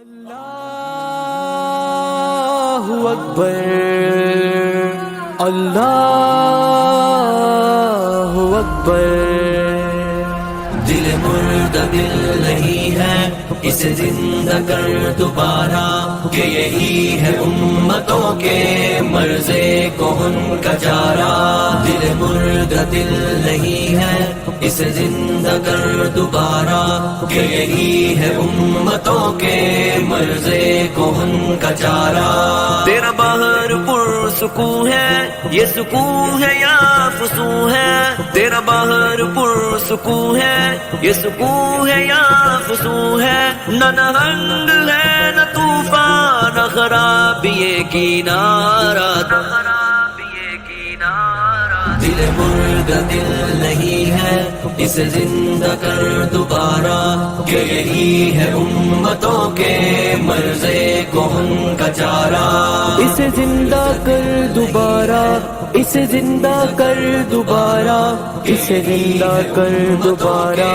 اللہ اکبر، اللہ اکبر۔ دل مردہ دل نہیں ہے اسے زندہ کر دوبارہ، کہ یہی ہے امتوں کے مرضے کہن کا چارہ۔ دل مردہ دل نہیں ہے اسے زندہ کر دوبارہ، کہ یہی ہے امتوں کے مرضے کہن کا چارہ۔ تیرا باہر پر سکون ہے، یہ سکون ہے یا فسون ہے؟ تیرا باہر پر سکون ہے، یہ سکون ہے یا فسون ہے؟ نہ نہنگ ہے نہ طوفان، نہ خرابی کنارہ، دل مردہ دل نہیں ہے اسے زندہ کر دوبارہ، کہ یہی ہے امتوں کے مرضے کہن کا چارہ۔ اسے زندہ کر دوبارہ، اسے زندہ کر دوبارہ، اسے زندہ کر دوبارہ،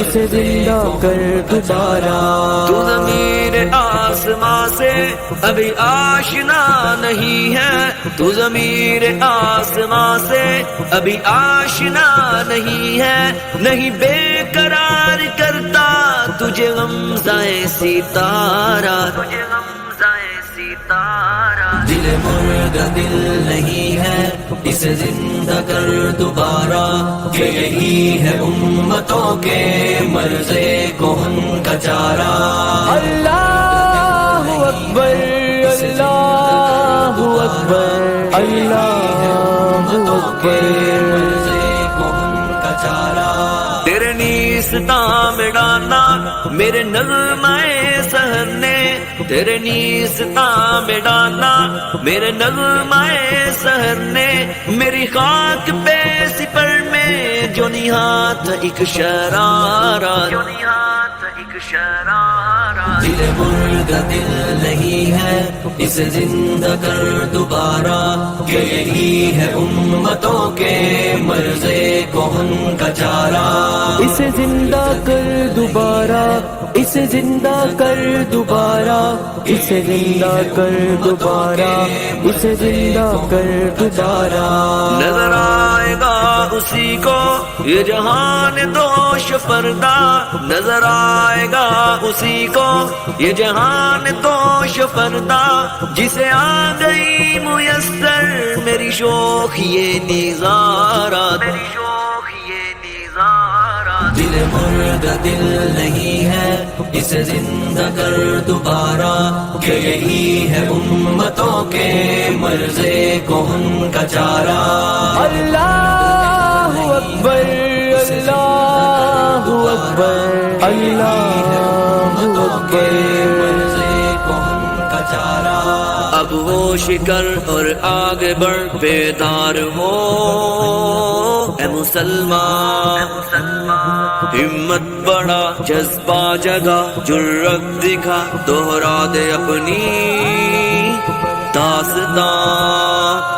اسے زندہ کر دوبارہ۔ تو ضمیر آسماں سے ابھی آشنا نہیں ہے، تو ضمیر آسماں سے ابھی آشنا نہیں ہے، نہیں بے قرار کرتا تجھے غمزۂ ستارہ، دل مردہ دل نہیں ہے اسے زندہ کر دوبارہ، کہ یہی ہے امتوں کے مرضے کہن کا چارہ۔ اللہ اکبر، اللہ اکبر، اللہ اکبر۔ تیرے نیستاں میں ڈالنا میرے نغمہ سحر نے، تیرے نیستاں میں ڈالنا میرے نغمہ سحر نے، میری خاک پہ سپر میں جو نہاد ایک شرارہ، دل مردہ دل نہیں ہے اسے زندہ کر دوبارہ، کہ یہی ہے امتوں کے مرضے کہن کا چارہ۔ اسے زندہ کر دوبارہ، اسے زندہ کر دوبارہ، اسے زندہ کر دوبارہ، اسے زندہ کر دوبارہ۔ نظر آئے گا اسی کو یہ جہان دوش پردہ، نظر آئے گا اسی کو یہ جہان دوش پردہ، جسے آ گئی میسر میری شوق یہ نظارہ، دل مردہ دل نہیں ہے اسے زندہ کر دوبارہ، کہ یہی ہے امتوں کے مرضے کہن کا چارہ۔ اللہ اکبر، اللہ اکبر، اللہ اکبر۔ اب وہ شکر اور آگے بڑھ بیدار ہو اے مسلمان، ہمت بڑھا جذبہ جگہ جرأت دکھا، دوہرا دے اپنی داستان۔